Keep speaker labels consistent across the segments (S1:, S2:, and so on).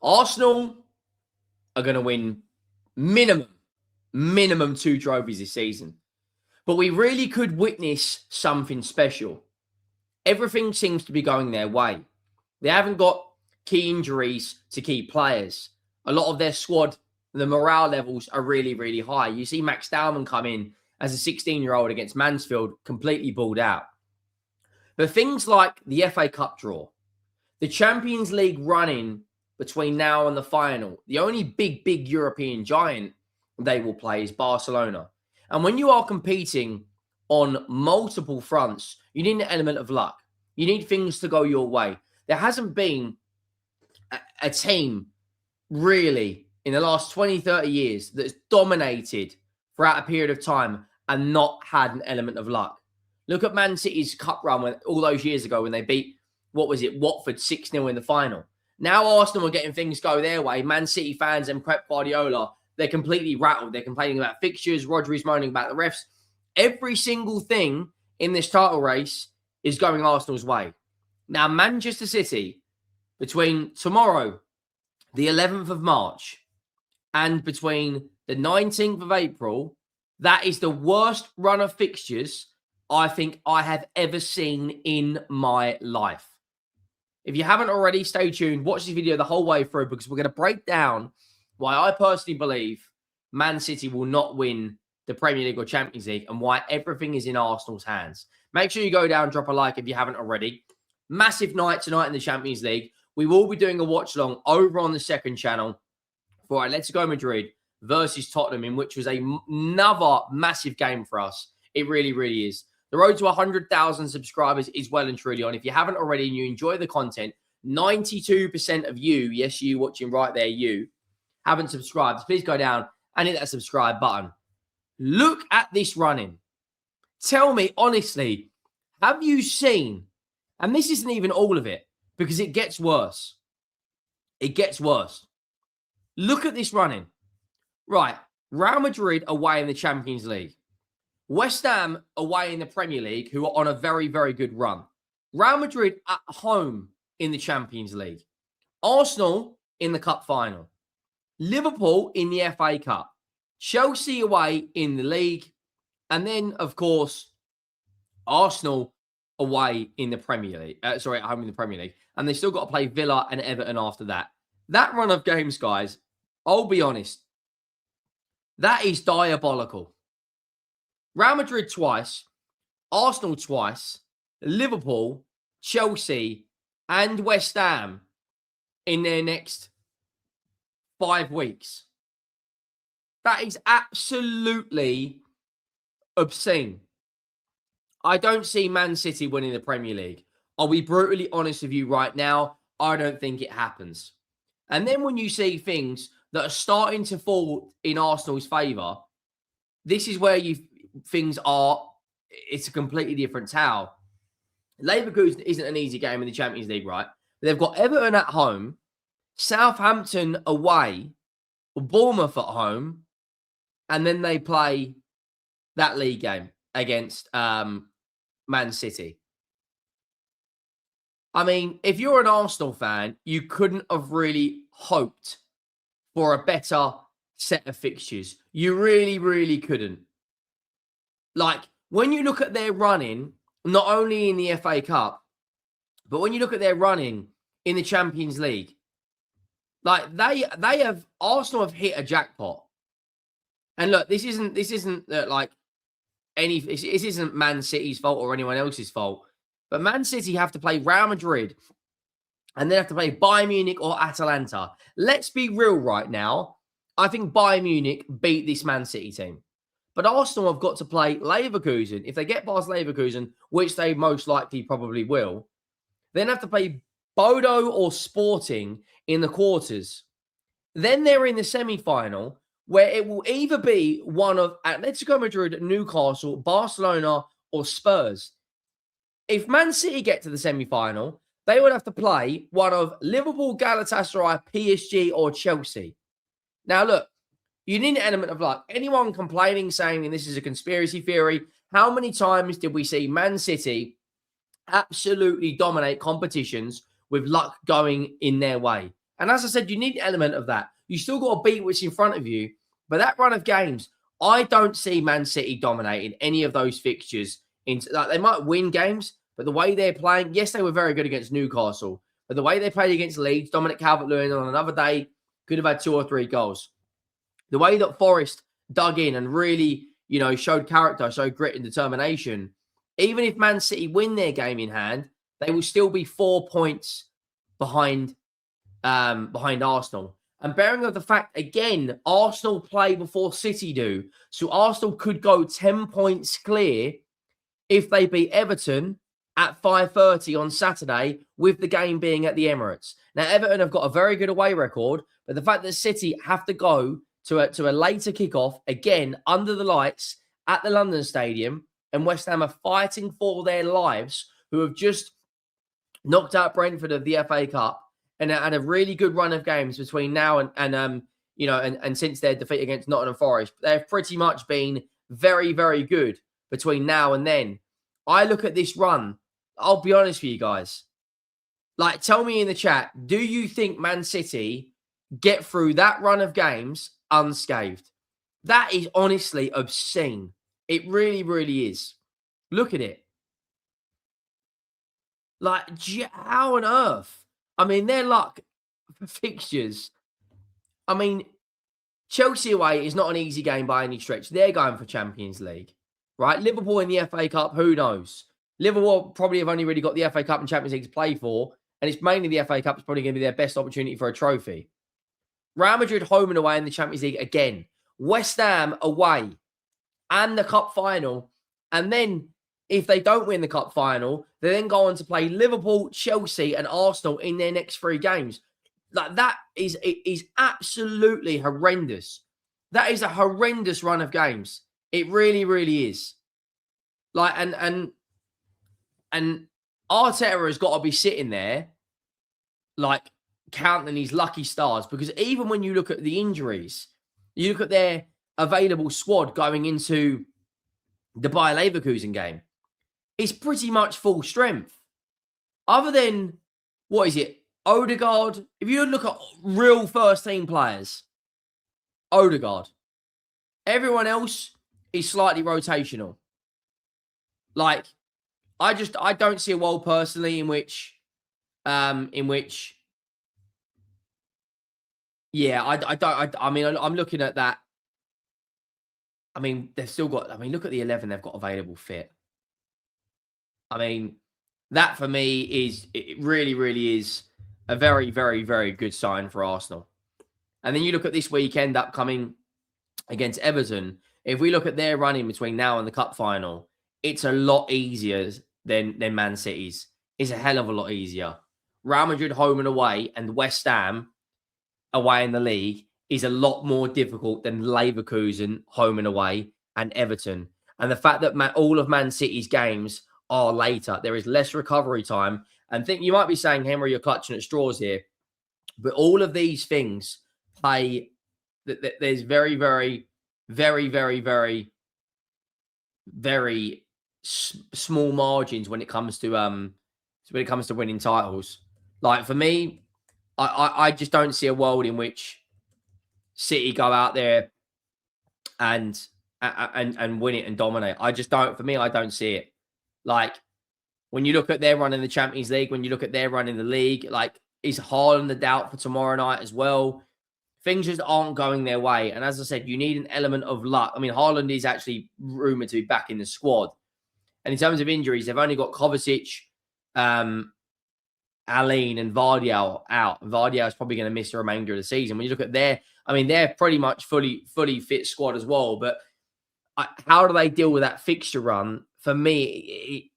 S1: Arsenal are going to win minimum 2 trophies this season. But we really could witness something special. Everything seems to be going their way. They haven't got key injuries to key players. A lot of their squad, the morale levels are really, really high. You see Max Dowman come in as a 16-year-old against Mansfield, completely balled out. But things like the FA Cup draw, the Champions League run-in between now and the final, the only big European giant they will play is Barcelona. And when you are competing on multiple fronts, you need an element of luck. You need things to go your way. There hasn't been a team really in the last 20, 30 years that's dominated throughout a period of time and not had an element of luck. Look at Man City's cup run all those years ago when they beat, Watford 6-0 in the final. Now Arsenal are getting things go their way. Man City fans and Pep Guardiola, they're completely rattled. They're complaining about fixtures. Rodri's moaning about the refs. Every single thing in this title race is going Arsenal's way. Now, Manchester City, between tomorrow, the 11th of March, and between the 19th of April, that is the worst run of fixtures I think I have ever seen in my life. If you haven't already, stay tuned. Watch this video the whole way through because we're going to break down why I personally believe Man City will not win the Premier League or Champions League and why everything is in Arsenal's hands. Make sure you go down, drop a like if you haven't already. Massive night tonight in the Champions League. We will be doing a watch-along over on the second channel for Atletico Madrid versus Tottenham, in which was another massive game for us. It really, really is. The road to 100,000 subscribers is well and truly on. If you haven't already and you enjoy the content, 92% of you, yes, you watching right there, you, haven't subscribed. Please go down and hit that subscribe button. Look at this running. Tell me, honestly, have you seen, and this isn't even all of it, because it gets worse. It gets worse. Look at this running. Right, Real Madrid away in the Champions League. West Ham away in the Premier League, who are on a very, very good run. Real Madrid at home in the Champions League. Arsenal in the Cup final. Liverpool in the FA Cup. Chelsea away in the league. And then, of course, Arsenal away in the Premier League. At home in the Premier League. And they still got to play Villa and Everton after that. That run of games, guys, I'll be honest, that is diabolical. Real Madrid twice, Arsenal twice, Liverpool, Chelsea, and West Ham in their next 5 weeks. That is absolutely obscene. I don't see Man City winning the Premier League. I'll be brutally honest with you right now. I don't think it happens. And then when you see things that are starting to fall in Arsenal's favour, this is where it's a completely different tale. Leverkusen isn't an easy game in the Champions League, right? They've got Everton at home, Southampton away, Bournemouth at home, and then they play that league game against Man City. I mean, if you're an Arsenal fan, you couldn't have really hoped for a better set of fixtures. You really, really couldn't. Like, when you look at their running, not only in the FA Cup, but when you look at their running in the Champions League, like Arsenal have hit a jackpot. And look, this isn't Man City's fault or anyone else's fault. But Man City have to play Real Madrid and then have to play Bayern Munich or Atalanta. Let's be real right now. I think Bayern Munich beat this Man City team. But Arsenal have got to play Leverkusen. If they get past Leverkusen, which they most likely probably will, then have to play Bodo or Sporting in the quarters. Then they're in the semi-final, where it will either be one of Atletico Madrid, Newcastle, Barcelona, or Spurs. If Man City get to the semi-final, they would have to play one of Liverpool, Galatasaray, PSG, or Chelsea. Now, look, you need an element of luck. Anyone complaining, saying this is a conspiracy theory, how many times did we see Man City absolutely dominate competitions with luck going in their way? And as I said, you need an element of that. You still got to beat what's in front of you. But that run of games, I don't see Man City dominating any of those fixtures. They might win games, but the way they're playing, yes, they were very good against Newcastle. But the way they played against Leeds, Dominic Calvert-Lewin on another day could have had 2 or 3 goals. The way that Forest dug in and really, showed character, showed grit and determination, even if Man City win their game in hand, they will still be 4 points behind Arsenal. And bearing of the fact, again, Arsenal play before City do. So Arsenal could go 10 points clear if they beat Everton at 5:30 on Saturday, with the game being at the Emirates. Now, Everton have got a very good away record, but the fact that City have to go to a later kickoff, again, under the lights at the London Stadium, and West Ham are fighting for their lives, who have just knocked out Brentford of the FA Cup, and had a really good run of games between now and since their defeat against Nottingham Forest. They've pretty much been very, very good between now and then. I look at this run, I'll be honest with you guys. Like, tell me in the chat, do you think Man City get through that run of games unscathed? That is honestly obscene. It really, really is. Look at it. Like, how on earth? I mean, their luck for fixtures. I mean, Chelsea away is not an easy game by any stretch. They're going for Champions League, right? Liverpool in the FA Cup, who knows? Liverpool probably have only really got the FA Cup and Champions League to play for, and it's mainly the FA Cup is probably going to be their best opportunity for a trophy. Real Madrid home and away in the Champions League again. West Ham away and the Cup final. And then if they don't win the Cup final, they then go on to play Liverpool, Chelsea and Arsenal in their next 3 games. Like, that is absolutely horrendous. That is a horrendous run of games. It really, really is. Like, and Arteta has got to be sitting there, like, counting his lucky stars, because even when you look at the injuries, you look at their available squad going into the Bayer Leverkusen game, it's pretty much full strength. Other than, what is it, Odegaard? If you look at real first-team players, Odegaard. Everyone else is slightly rotational. Like, I don't see a world personally in which, yeah, I mean, I'm looking at that. I mean, they've still got, look at the 11 they've got available fit. I mean, that for me it really, really is a very, very, very good sign for Arsenal. And then you look at this weekend upcoming against Everton. If we look at their running between now and the Cup final, it's a lot easier than Man City's. It's a hell of a lot easier. Real Madrid home and away and West Ham away in the league is a lot more difficult than Leverkusen home and away and Everton. And the fact that all of Man City's games are later, there is less recovery time. And you might be saying, Henry, you're clutching at straws here. But all of these things play, there's very, very, very, very, very, very small margins when it comes to winning titles. Like, for me, I just don't see a world in which City go out there and win it and dominate. I just don't. For me, I don't see it. Like, when you look at their run in the Champions League, when you look at their run in the league, like, is Haaland the doubt for tomorrow night as well? Things just aren't going their way. And as I said, you need an element of luck. I mean, Haaland is actually rumoured to be back in the squad. And in terms of injuries, they've only got Kovacic, Aline and Vardiel out. Vardiel is probably going to miss the remainder of the season. When you look at they're pretty much fully fit squad as well. But how do they deal with that fixture run? For me,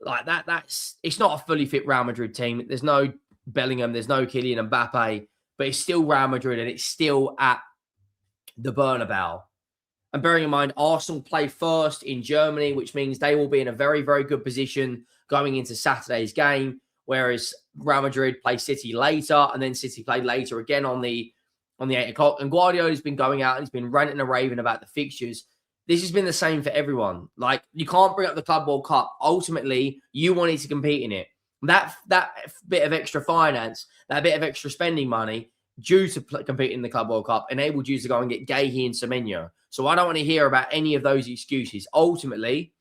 S1: it's not a fully fit Real Madrid team. There's no Bellingham, there's no Kylian Mbappe, but it's still Real Madrid and it's still at the Bernabeu. And bearing in mind, Arsenal play first in Germany, which means they will be in a very, very good position going into Saturday's game. Whereas Real Madrid play City later, and then City play later again on the 8 o'clock. And Guardiola's been going out and he's been ranting and raving about the fixtures. This has been the same for everyone. Like, you can't bring up the Club World Cup. Ultimately, you wanted to compete in it. That bit of extra finance, that bit of extra spending money due to compete in the Club World Cup enabled you to go and get Gahey and Semenyo. So I don't want to hear about any of those excuses. Ultimately,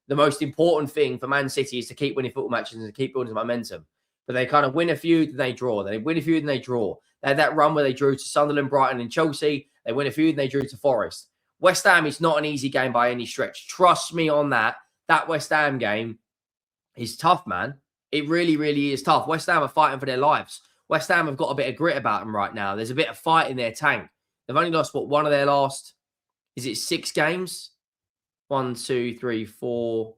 S1: the most important thing for Man City is to keep winning football matches and to keep building momentum. But they kind of win a few, then they draw. They win a few, then they draw. They had that run where they drew to Sunderland, Brighton, and Chelsea. They win a few, then they drew to Forest. West Ham is not an easy game by any stretch. Trust me on that. That West Ham game is tough, man. It really, really is tough. West Ham are fighting for their lives. West Ham have got a bit of grit about them right now. There's a bit of fight in their tank. They've only lost, one of their last, is it 6 games? 1, 2, 3, 4,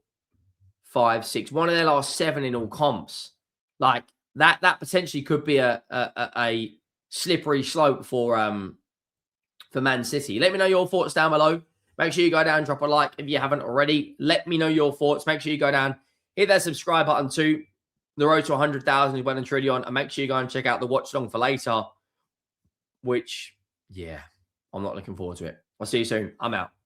S1: 5, 6. One of their last 7 in all comps. Like, that potentially could be a slippery slope for Man City. Let me know your thoughts down below. Make sure you go down, drop a like if you haven't already. Let me know your thoughts. Make sure you go down, hit that subscribe button too. The road to 100,000 is well and truly on. And make sure you go and check out the watch long for later, which, yeah, I'm not looking forward to it. I'll see you soon. I'm out.